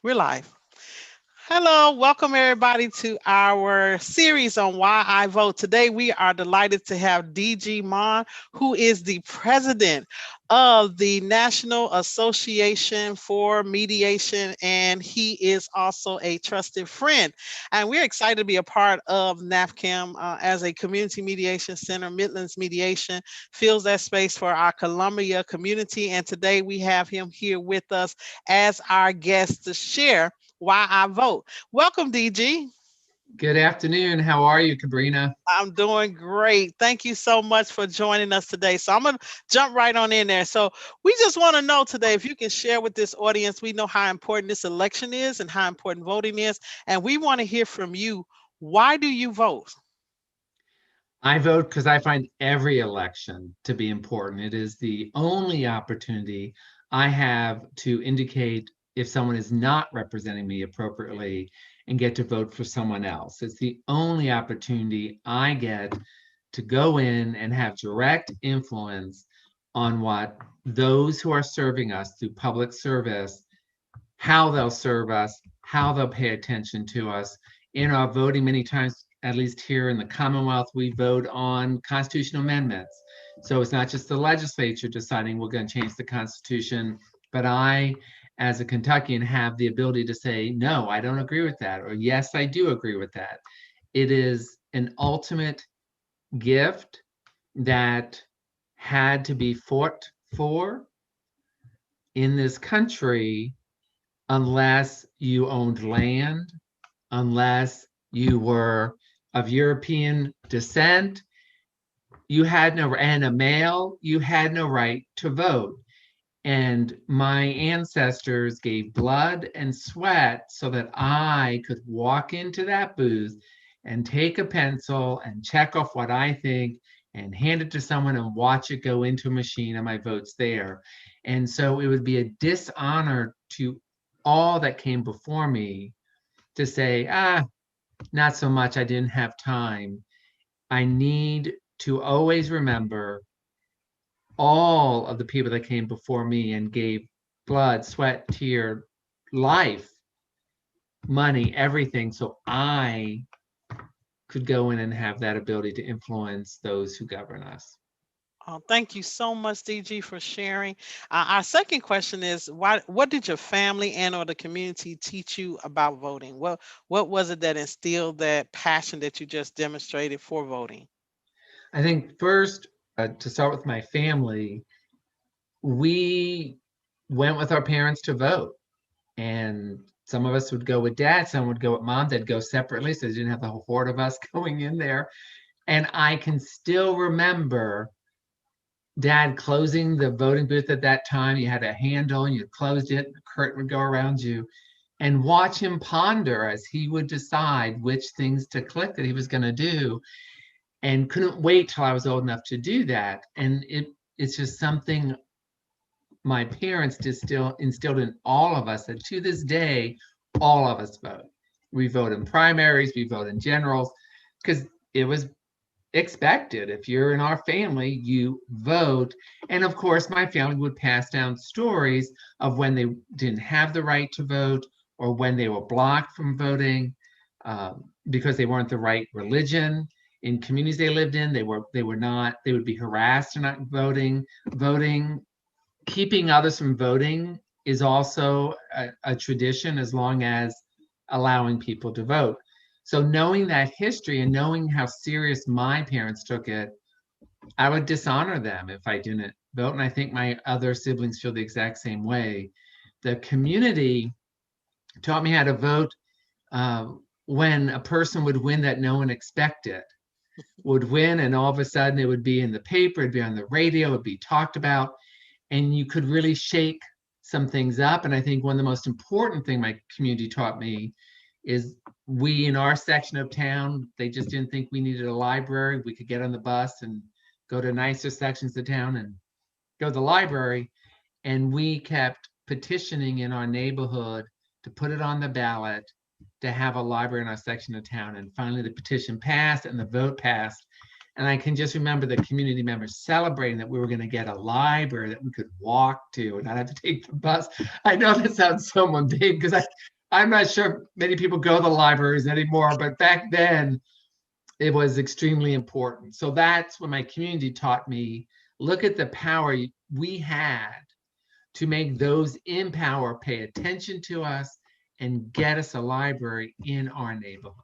We're live. Hello, welcome everybody to our series on Why I Vote. Today we are delighted to have DG Mawn, who is the president of the National Association for Mediation, and he is also a trusted friend. And we're excited to be a part of NAFCAM as a community mediation center. Midlands Mediation fills that space for our Columbia community, and today we have him here with us as our guest to share why I vote. Welcome, DG. Good afternoon. How are you, Cabrina? I'm doing great. Thank you so much for joining us today. So I'm going to jump right on in there. So we just want to know today if you can share with this audience. We know how important this election is and how important voting is. And we want to hear from you. Why do you vote? I vote because I find every election to be important. It is the only opportunity I have to indicate if someone is not representing me appropriately and get to vote for someone else. It's the only opportunity I get to go in and have direct influence on what those who are serving us through public service, how they'll serve us, how they'll pay attention to us. In our voting, many times, at least here in the Commonwealth, we vote on constitutional amendments. So it's not just the legislature deciding we're going to change the Constitution, but I, as a Kentuckian, have the ability to say, no, I don't agree with that, or yes, I do agree with that. It is an ultimate gift that had to be fought for in this country unless you owned land, unless you were of European descent, you had no, and a male, you had no right to vote. And my ancestors gave blood and sweat so that I could walk into that booth and take a pencil and check off what I think and hand it to someone and watch it go into a machine and my vote's there. And so it would be a dishonor to all that came before me to say, not so much, I didn't have time. I need to always remember all of the people that came before me and gave blood, sweat, tear, life, money, everything. So I could go in and have that ability to influence those who govern us. Oh, thank you so much, DG, for sharing. Our second question is, why? What did your family and or the community teach you about voting? What was it that instilled that passion that you just demonstrated for voting? I think first, to start with my family, we went with our parents to vote. And some of us would go with dad, some would go with mom, they'd go separately. So they didn't have the whole horde of us going in there. And I can still remember dad closing the voting booth at that time. You had a handle and you closed it, the curtain would go around you, and watch him ponder as he would decide which things to click that he was going to do. And couldn't wait till I was old enough to do that. And it's just something my parents instilled in all of us that to this day, all of us vote. We vote in primaries, we vote in generals, because it was expected. If you're in our family, you vote. And of course, my family would pass down stories of when they didn't have the right to vote or when they were blocked from voting because they weren't the right religion. In communities they lived in, they were not, they would be harassed for not voting. Keeping others from voting is also a tradition as long as allowing people to vote. So knowing that history and knowing how serious my parents took it, I would dishonor them if I didn't vote. And I think my other siblings feel the exact same way. The community taught me how to vote uh, when a person would win that no one expected, would win, and all of a sudden it would be in the paper, it'd be on the radio, it'd be talked about, and you could really shake some things up. And I think one of the most important thing my community taught me is we in our section of town, they just didn't think we needed a library. We could get on the bus and go to nicer sections of town and go to the library. And we kept petitioning in our neighborhood to put it on the ballot to have a library in our section of town. And finally, the petition passed and the vote passed. And I can just remember the community members celebrating that we were going to get a library that we could walk to and not have to take the bus. I know that sounds so mundane because I'm not sure many people go to the libraries anymore, but back then it was extremely important. So that's when my community taught me, look at the power we had to make those in power pay attention to us and get us a library in our neighborhood.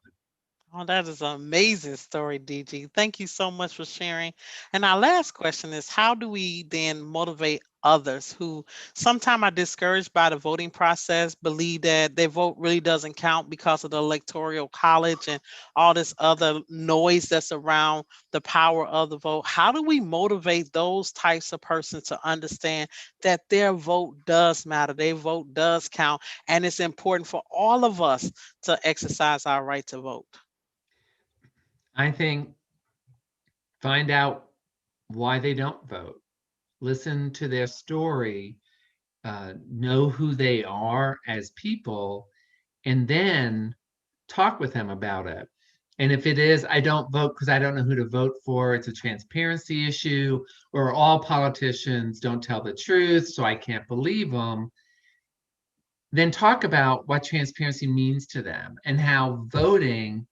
Oh, that is an amazing story, DG. Thank you so much for sharing. And our last question is, how do we then motivate others who sometimes are discouraged by the voting process, believe that their vote really doesn't count because of the electoral college and all this other noise that's around the power of the vote? How do we motivate those types of persons to understand that their vote does matter, their vote does count, and it's important for all of us to exercise our right to vote? I think find out why they don't vote, listen to their story, know who they are as people, and then talk with them about it. And if it is, I don't vote because I don't know who to vote for, it's a transparency issue, or all politicians don't tell the truth, so I can't believe them, then talk about what transparency means to them and how voting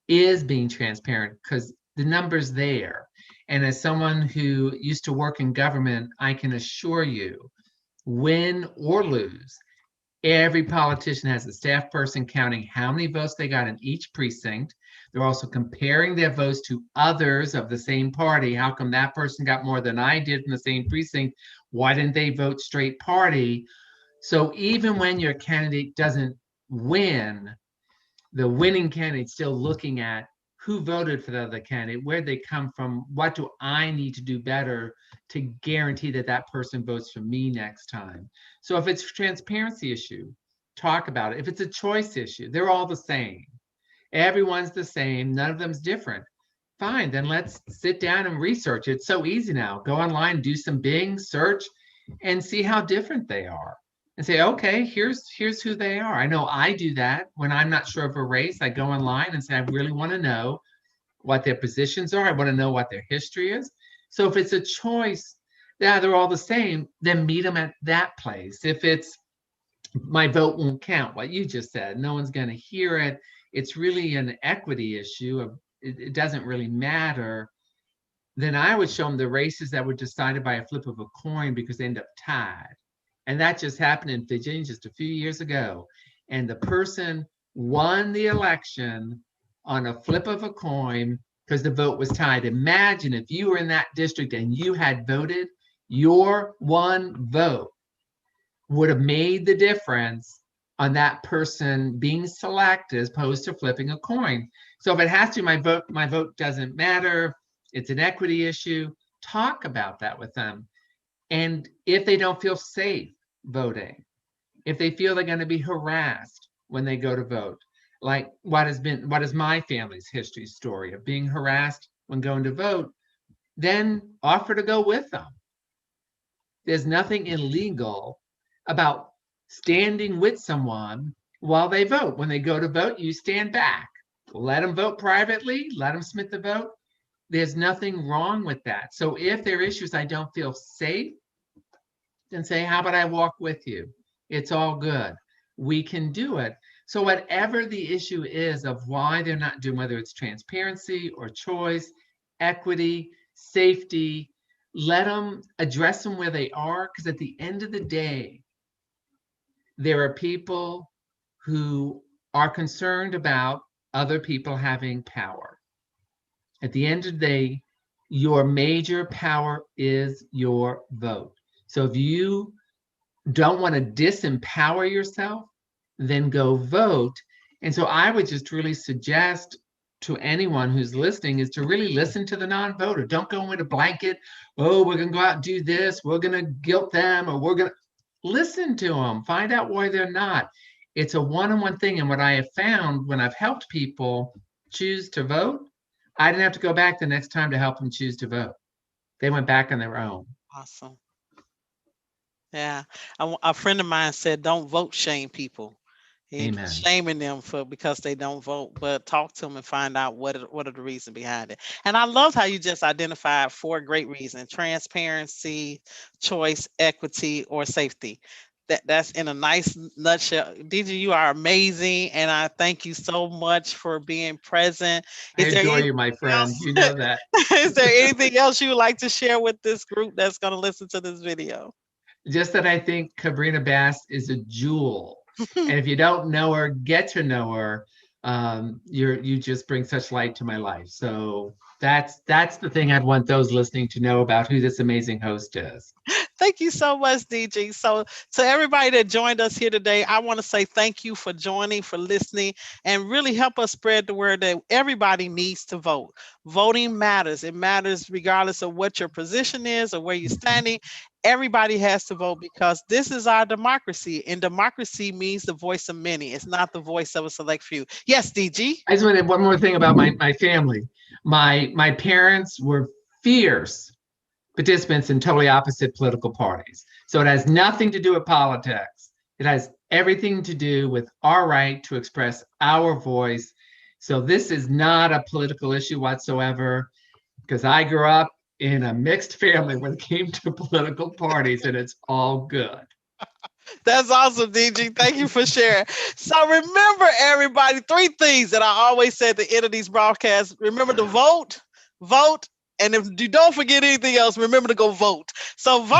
is being transparent because the number's there. And as someone who used to work in government, I can assure you, win or lose, every politician has a staff person counting how many votes they got in each precinct. They're also comparing their votes to others of the same party. How come that person got more than I did in the same precinct? Why didn't they vote straight party? So even when your candidate doesn't win, the winning candidate's still looking at who voted for the other candidate, where'd they come from, what do I need to do better to guarantee that that person votes for me next time. So if it's a transparency issue, talk about it. If it's a choice issue, they're all the same. Everyone's the same, none of them's different. Fine, then let's sit down and research. It's so easy now. Go online, do some Bing search, and see how different they are. And say, okay, here's who they are. I know I do that when I'm not sure of a race. I go online and say, I really want to know what their positions are. I want to know what their history is. So if it's a choice, yeah, they're all the same, then meet them at that place. If it's my vote won't count, what you just said, no one's going to hear it. It's really an equity issue of it doesn't really matter. Then I would show them the races that were decided by a flip of a coin because they end up tied. And that just happened in Virginia just a few years ago. And the person won the election on a flip of a coin because the vote was tied. Imagine if you were in that district and you had voted, your one vote would have made the difference on that person being selected as opposed to flipping a coin. So if it has to, my vote doesn't matter. It's an equity issue. Talk about that with them. And if they don't feel safe voting, if they feel they're going to be harassed when they go to vote, like what is my family's history story of being harassed when going to vote, then offer to go with them. There's nothing illegal about standing with someone while they vote. When they go to vote, you stand back. Let them vote privately, let them submit the vote. There's nothing wrong with that. So if there are issues I don't feel safe, then say, how about I walk with you? It's all good. We can do it. So whatever the issue is of why they're not doing, whether it's transparency or choice, equity, safety, let them address them where they are. Because at the end of the day, there are people who are concerned about other people having power. At the end of the day, your major power is your vote. So if you don't want to disempower yourself, then go vote. And so I would just really suggest to anyone who's listening is to really listen to the non-voter. Don't go in with a blanket, oh, we're going to go out and do this, we're going to guilt them, or we're going to listen to them, find out why they're not. It's a one-on-one thing. And what I have found when I've helped people choose to vote, I didn't have to go back the next time to help them choose to vote. They went back on their own. Awesome. Yeah. A friend of mine said, don't vote shame people. He Amen. shaming them for because they don't vote, but talk to them and find out what are the reasons behind it. And I love how you just identified four great reasons: transparency, choice, equity, or safety. That's in a nice nutshell. DG, you are amazing, and I thank you so much for being present. I Is there adore anything you, my friend. else? You know that. Is there anything else you would like to share with this group that's going to listen to this video? Just that I think Cabrina Bass is a jewel. And if you don't know her, get to know her. You just bring such light to my life. So that's the thing I'd want those listening to know about who this amazing host is. Thank you so much, DG. So, to everybody that joined us here today, I want to say thank you for joining, for listening, and really help us spread the word that everybody needs to vote. Voting matters. It matters regardless of what your position is or where you're standing. Everybody has to vote because this is our democracy, and democracy means the voice of many. It's not the voice of a select few. Yes, DG. I just want to add one more thing about my family. My parents were fierce participants in totally opposite political parties. So it has nothing to do with politics. It has everything to do with our right to express our voice. So this is not a political issue whatsoever, because I grew up in a mixed family when it came to political parties, and it's all good. That's awesome, DG. Thank you for sharing. So remember, everybody, three things that I always say at the end of these broadcasts. Remember to vote, vote, and if you don't forget anything else, remember to go vote. So vote.